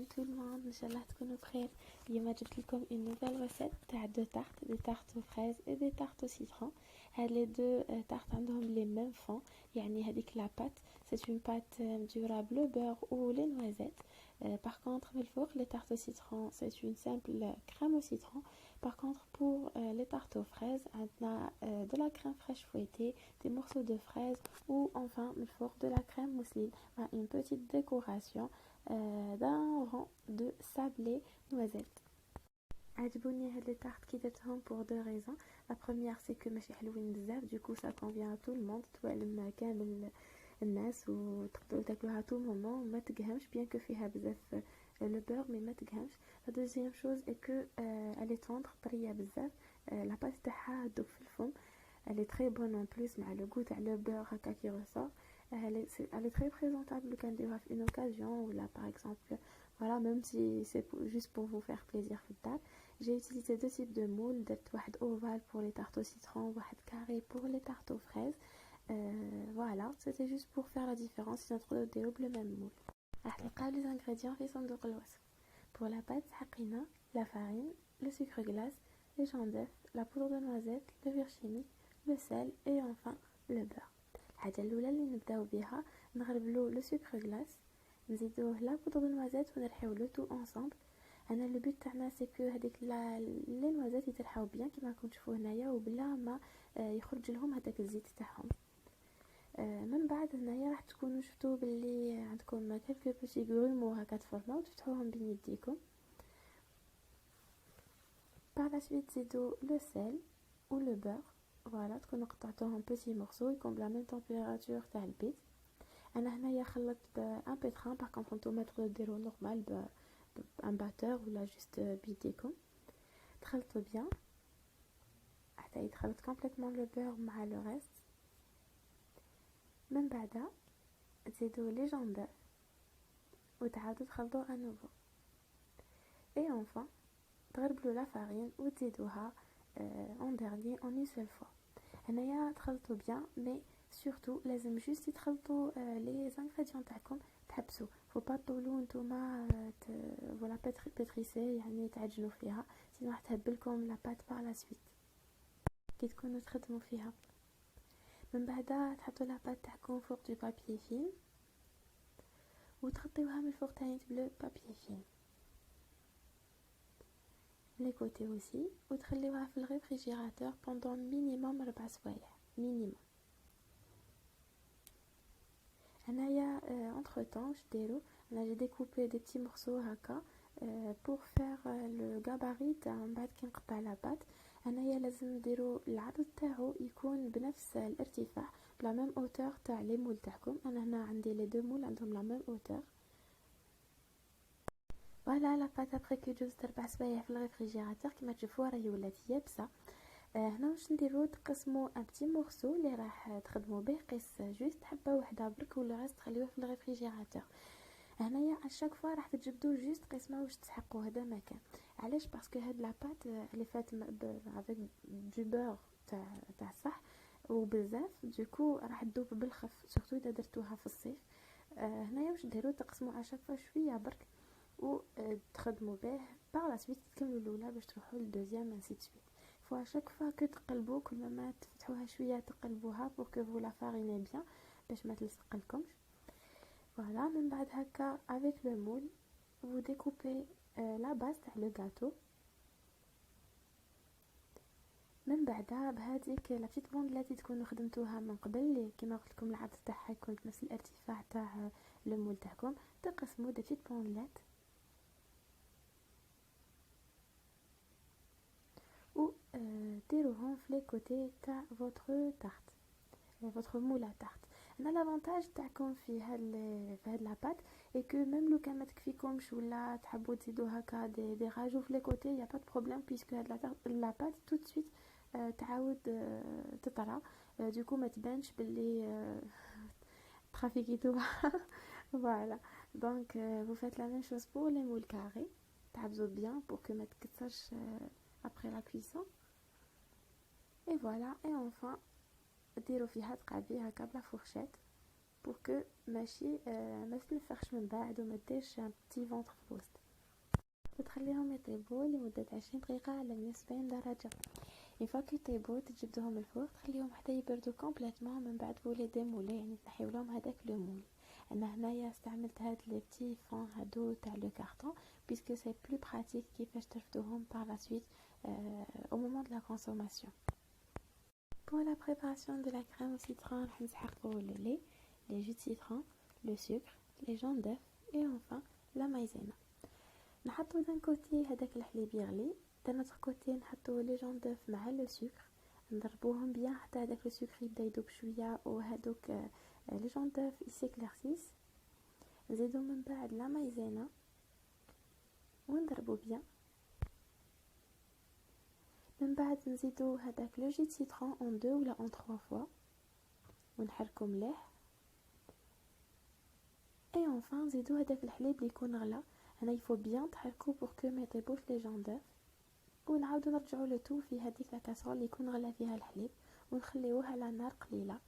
Salam tout le monde, Inch'Allah تكونوا بخير. اليوم جبت لكم une nouvelle recette تاع deux tartes, des tartes aux fraises et des tartes au citron. هاد les deux tartes عندهم les mêmes fonds, يعني هذيك la pâte, c'est une pâte durable au beurre ou les noisettes. Par contre, بالفوق, les tartes au citron, c'est une simple crème au citron. Par contre, pour les tartes aux fraises, on a de la crème fraîche fouettée, des morceaux de fraises ou enfin, بالفوق, de la crème mousseline, une petite décoration d'un rang de sablé noisette. عجبوني هاد les tartes كي درتهم pour deux raisons. La première c'est que ماشي حلوين بزاف, du coup ça convient à tout le monde, توالم كامل الناس وتقدروا تاكلوها tout le moment وما تقهمش, bien que فيها بزاف le beurre mais ما تقهمش. La deuxième chose est que elle est tendre, طريه بزاف, la pâte تاعها تذوب في الفم. Elle est très bonne en plus مع le goût تاع le beurre هكا qui ressort. Elle est très présentable quand il y a une occasion ou là par exemple, voilà, même si c'est juste pour vous faire plaisir في الدار. J'ai utilisé deux types de moules, واحد ovale pour les tartes au citron, واحد carré pour les tartes aux fraises. Voilà, c'était juste pour faire la différence entre le même moule. راح تلقاو les ingrédients في صندوق الوصف. Pour la pâte حقينا la farine, le sucre glace, les jaune d'œuf, la poudre de noisette, le beurre chimique, le sel et enfin le beurre. الحاجه الاولى اللي نبداو بها نغربلو لو سكر غلاس, نزيدوه لا بودر دو نوازيت ونرحيو لو تو انصامبل. انا لو بوت تاعنا سي كو هذيك لي نوازيت يترحاو بيان كيما راكم تشوفوا هنايا وبلا ما يخرج لهم هذاك الزيت تاعهم. من بعد هنايا راح تكونوا شفتوا باللي عندكم كلكو بوتي غرومو هكا تفرموا وتفتحوهم بين يديكم. par la suite زيدوا لو سيل ou le beurre. Voilà, تكونوا قطعتوهم بيتي مورسو يكون بلا ميم تمبيراتور تاع البيت. انا هنايا خلطت بان بيتران, باغ كونطخ نتوما تقدروا ديروا نورمال بان باتور ولا جوست بيديكم. تخلطوا بيان حتى يتخلط كومبليتمون لو بور مع لو ريست. من بعد تزيدوا لي جون دو وتعاودوا تخلطوا انوفو. اي انفان تغربلوا لا فارين وتزيدوها en dernier en une seule fois. هنايا تخلطوا بيان, مي سورتو لازم جوست تخلطوا لي زانغريديون تاعكم تحبسوا, فو با طولوا نتوما فوالا بيتريسي يعني تعجنوا فيها, سينو راح تهبلكم لا بات بار لا سويت كي تكونوا تخدموا فيها. من بعد تحطوا لا بات تاعكم فوق دو بابي فيلم وتغطيوها من الفوق تاني بلو بابي فيلم les côtés aussi, وتخليوها في الريفريجيراتور pendant minimum 4 سوايع minimum. هنايا entre temps جديرو انا j'ai découpé des petits morceaux هكا pour faire le gabarit تاع من بعد كي نقطع لا بات. هنايا لازم نديرو العرض تاعو يكون بنفس الارتفاع بلا ميم اوتور تاع لي مول تاعكم. انا هنا عندي لي دو مول عندهم لا ميم اوتور. فوالا لا بات ابري كي جوزت 4 سوايع في الريفريجيراتور كيما تشوفوا راهي ولات يابسه. هنا واش نديرو, تقسموا ان بتي مورسو اللي راح تخدموا به قيس جوست حبه وحده برك ولا راس تخليوه في الريفريجيراتور. هنايا اشاك فوا راح تجبدوا جوست قيس ما واش تحقوا هذا مكان. علاش؟ باسكو هاد لا بات اللي فات افيك دو بور تاع صح وبزاف دوكو راح تذوب بالخف, سورتو اذا درتوها في الصيف. هنايا واش ديروا, تقسموا اشاك فوا شويه برك و تخدموا به par la suite تكملوا الاولى باش تروحوا للدوزيام انسي دو سويت. فوا شاك فوا كو تقلبوا كل ما تفتحوها شويه تقلبوها pour que vous la farinez bien باش ما تلصق لكمش. فوالا من بعد هكا avec le moule vous découpez la base تاع le gâteau. من بعدها بهذيك لا بتيت بوندلات اللي تكونوا خدمتوها من قبل اللي كيما قلت لكم العرض تاعها يكون نفس الارتفاع تاع لو مول تاعكم, تقسموا دي بتيت بوندلات ou ديروهم في لي كوتي تاع votre tarte, votre moule à tarte. انا لافونتاج تاعكم في هاد لا بات اي كو ميم لو كان ما تكفيكمش ولا تحبوا تزيدوا هكا دي راجو في لي كوتي يا با دو بروبليم, بيسكو هاد لا بات تو دو سويت تعاود تطرى, دوكو ما تبانش باللي ترافيكيتوها. فوالا دونك vous faites la même chose pour les moules carrés, تعبزوا bien pour que ما تكسرش après la cuisson. Et voilà, et enfin ديروا فيها تقعبي هكا بلا فورشيت pour que ماشي ما تنفخش من بعد وما ديرش un petit ventre في الوسط. وتخليهم يطيبوا لمدة 20 دقيقة على 170 درجة. une fois que يطيبوا تجبدهم الفوق تخليهم حتى يبردوا كومبليتمون. من بعد بولي ديمولي يعني تنحيو لهم هذاك لو مول. انا هنايا استعملت هاد لي بتي فون هادو تاع لو كارطون puisque c'est plus pratique كيفاش ترفدوهم par la suite au moment de la consommation. Pour la préparation de la crème au citron, on نسحقوا le lait, les jus de citron, le sucre, les jaunes d'œuf et enfin la maïzena. نحطو d'un côté هذاك الحليب يغلي, d'un autre côté نحطو les jaunes d'œuf مع le sucre, نضربوهم bien حتى هذاك le sucre يبدا يذوب شويه وهذوك les jaunes d'œuf s'éclaircissent. نزيدو من بعد la maïzena ونضربو bien. من بعد نزيدو هذاك لو جي de citron en 2 ولا en 3 fois ونحركو مليح. et enfin نزيدو هذاك الحليب اللي يكون غلا. هنا يفو بيان تحركو pour que ما يطيبوش لي جون داف. ونعاودو نرجعو لو تو في هذيك لا كاسرول اللي يكون غلا فيها الحليب ونخليوه على نار قليله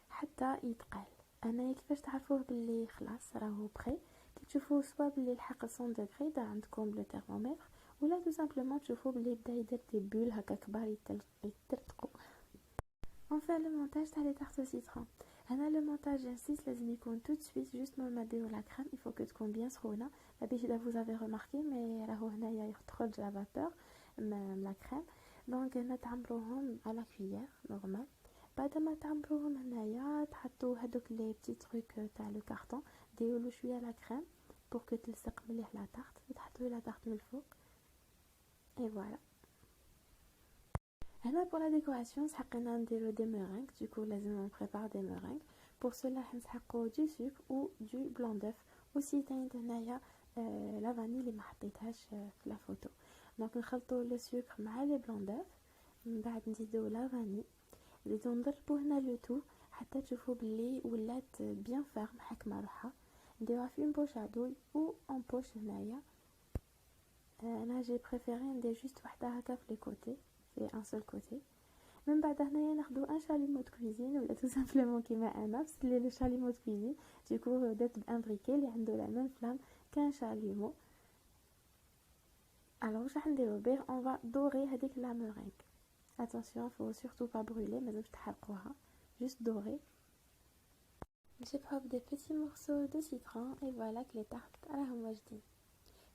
حتى يتقال. انا كيفاش تعرفوه باللي خلاص راهو بخي؟ كي تشوفوه سوا باللي الحق 100 دوغري دا عندكم لو ترمومتر ولا تو سامبلومون تشوفوه باللي بدا يدير دي بول هكا كبار يترتقوا. enfin le montage تاع لي تارت au citron. هنا le montage j'insiste لازم يكون tout de suite juste ما نديرو la crème. il faut que تكون bien سخونه. d'habitude vous avez remarqué mais راهو هنايا يخرج la vapeur من la crème. donc نتعمروهم على cuillère normal. بعد ما تعمروهم هنايا تحطوا هذوك لي بتي تروك تاع لو كارطون ديروا شويه لا كريم pour que تلصق مليح لا تارت وتحطوا لا تارت من الفوق. et voilà. هنا pour la décoration سحقنا نديرو دي ميرينغ. du coup لازم on prépare des meringues. pour cela نسحقوا du sucre ou du blanc d'œuf. aussi تاني هنايا لا فاني اللي ما حطيتهاش في لا فوتو. دونك نخلطوا لو سكر مع لي بلون دœuf. من بعد نزيدوا لا فاني نزيدو نضربو هنا لو تو حتى تشوفوا بلي ولات بيان فارم حكمه روحها. نديروها في اون بوش ادوي او اون بوش هنايا. انا جي بريفيري ندير جوست وحده هكا في لي كوتي في ان سول كوتي. من بعد هنايا ناخدو ان شاليمو دو كوزين ولا تو سامبلومون كيما انا بس لي لو شاليمو دو كوزين ديكو دات بان بريكي اللي عنده لا ميم فلام كان شاليمو. alors واش راح نديرو بيه on va dorer هذيك لا مورينغ. attention faut surtout pas brûler مازالش تحرقوها juste dorer. je prends des petits morceaux de citron et voilà que les tartes راهم واجدين.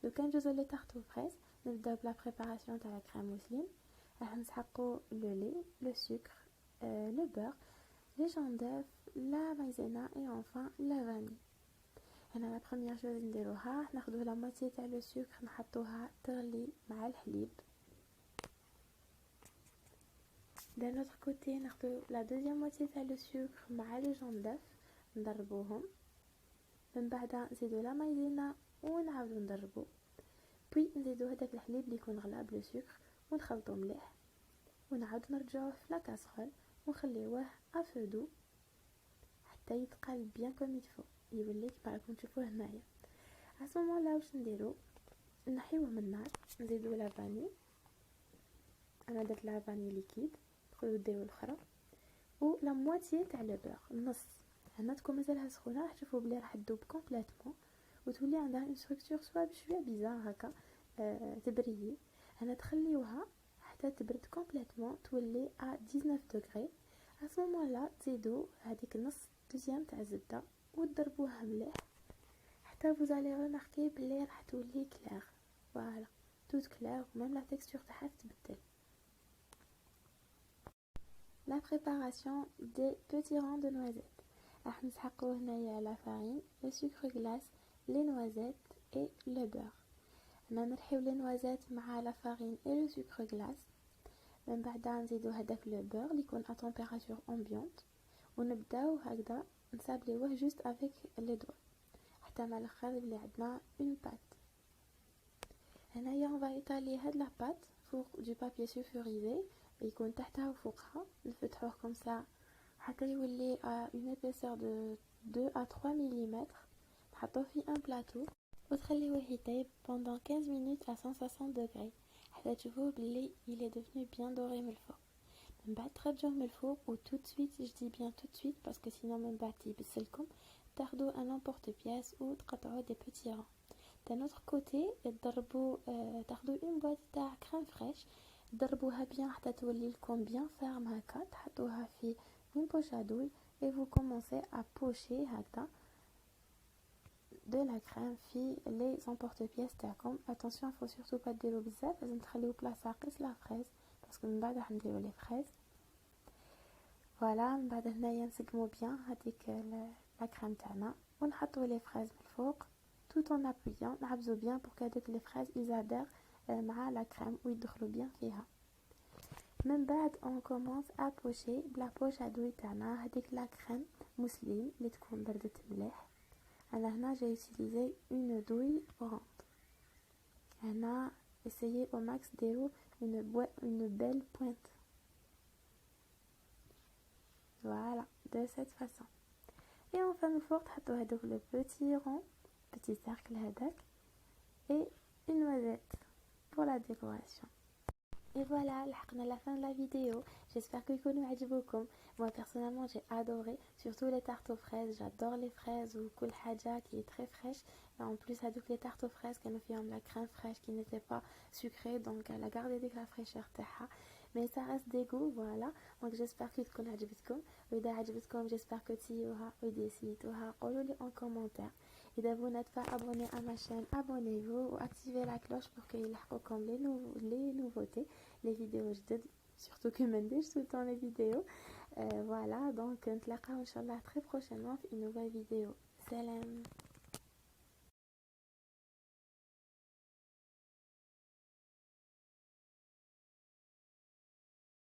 لو كان جوزو لي تارت aux fraises نبداو بلا بريباراسيون تاع لا كريم موسلين. راح نسحقو لو لي لو سكر لو بور لي جون داف لا مايزينا et enfin la vanille. هنا لا بروميير شوز نديروها ناخدو لا موتي تاع لو سكر نحطوها تغلي مع الحليب. d'un autre côté ناخدو لا دوزيام موتي تاع لو سكر مع لي جون داف نضربوهم. من بعد نزيدو لا مايزينا ونعاودو نضربو. بوي نزيدو هداك الحليب اللي يكون غلا بلو سكر ونخلطو مليح ونعاودو نرجعوه في لا كاسرول ونخليوه افودو حتى يتقال بيان كوم يفو يولي كيما راكم تشوفوه هنايا. اسمو لا واش نديرو نحيوه من النار نزيدو لا فاني. انا درت لا فاني ليكيد تقدروا ديروا الاخرى و لا موتي تاع لو بور النص. هنا تكون مازالها سخونه راح تشوفوا بلي راح تذوب كومبليتمون وتولي عندها اون ستركتور سوا بشويه بيزار هكا تبريي. هنا تخليوها حتى تبرد كومبليتمون تولي ا 19 دوغري. ا سو مومون لا تزيدوا هذيك نص دوزيام تاع الزبده وتضربوها مليح حتى vous allez remarquer بلي راح تولي كلير. فوالا توت كلير وميم لا تكستور تاعها تتبدل. La préparation des petits ronds de noisettes. راح نسحقو هنايا la farine, le sucre glace, les noisettes et le beurre. هنا نرحيو les noisettes مع la farine et le sucre glace. من بعد نزيدو هداك le beurre اللي يكون à température ambiante ونبداو هكذا نسابليوه juste avec les doigts حتى مع الاخر اللي عندنا une pâte. هنايا on va étaler هاد la pâte فوق du papier sulfurisé يكون تحتها وفوقها. نفتحوه كم سا حتى يولي une épaisseur de 2 à 3 mm. نحطوه في un plateau وتخليوه يطيب pendant 15 minutes à 160 degrés حتى تشوفوه بلي il est devenu bien doré من الفوق. من بعد تخرجوهم الفوق و tout de suite je dis bien tout de suite parce que sinon من بعد يبسلكم تاخدوا un emporte-pièce و تقطعوا des petits ronds. d'un autre côté تضربوا تاخدوا une boîte تاع crème fraîche ضربوها bien حتى تولي لكم bien ferme هكا تحطوها في une poche à douille et vous commencez à pocher هكا de la crème في les emporte-pièces تاعكم. attention faut surtout pas ديروا بزاف لازم تخليو بلاصه قيس لا فريز باسكو من بعد راح نديرو لي فريز. فوالا من بعد هنايا نسقمو بيان هذيك لا كريم تاعنا ونحطو لي فريز من الفوق tout en appuyant نعبزو بيان pour que les fraises ils adhèrent مع la crème ويدخلوا بيان فيها. من بعد on commence à pocher بلا بوش ادوي تاعنا هذيك لا كريم موسلين اللي تكون بردت مليح. انا هنا j'ai utilisé une douille ronde. هنا essayez au max ديروا une belle pointe. Voilà, de cette façon. Et enfin من فوق تحطوا هذوك le petit rond, petit cercle هذاك et une noisette pour la décoration. Et voilà, لحقنا la fin de la vidéo. J'espère que يكونوا عجبوكم. Moi personnellement j'ai adoré, surtout les tartes aux fraises. J'adore les fraises ou كل حاجة qui est très fraîche. Et en plus هذوك les tartes aux fraises كانوا فيهم la crème fraîche qui n'était pas sucrée, donc elle a gardé de la fraîcheur تاعها. Mais ça reste des goûts, voilà. Donc j'espère que تكون عجبتكم. وإذا عجبتكم j'espère que تسيوها وإذا سيتوها قولوا لي en commentaire. إذا vous n'êtes pas abonné à ma chaîne, abonnez-vous ou activez la cloche pour qu'il يلحقوكم les nouveautés, les vidéos جدد, surtout que je dis tout le temps les vidéos. Voilà, donc نتلاقاو إن شاء الله très prochainement في une nouvelle vidéo. Salam.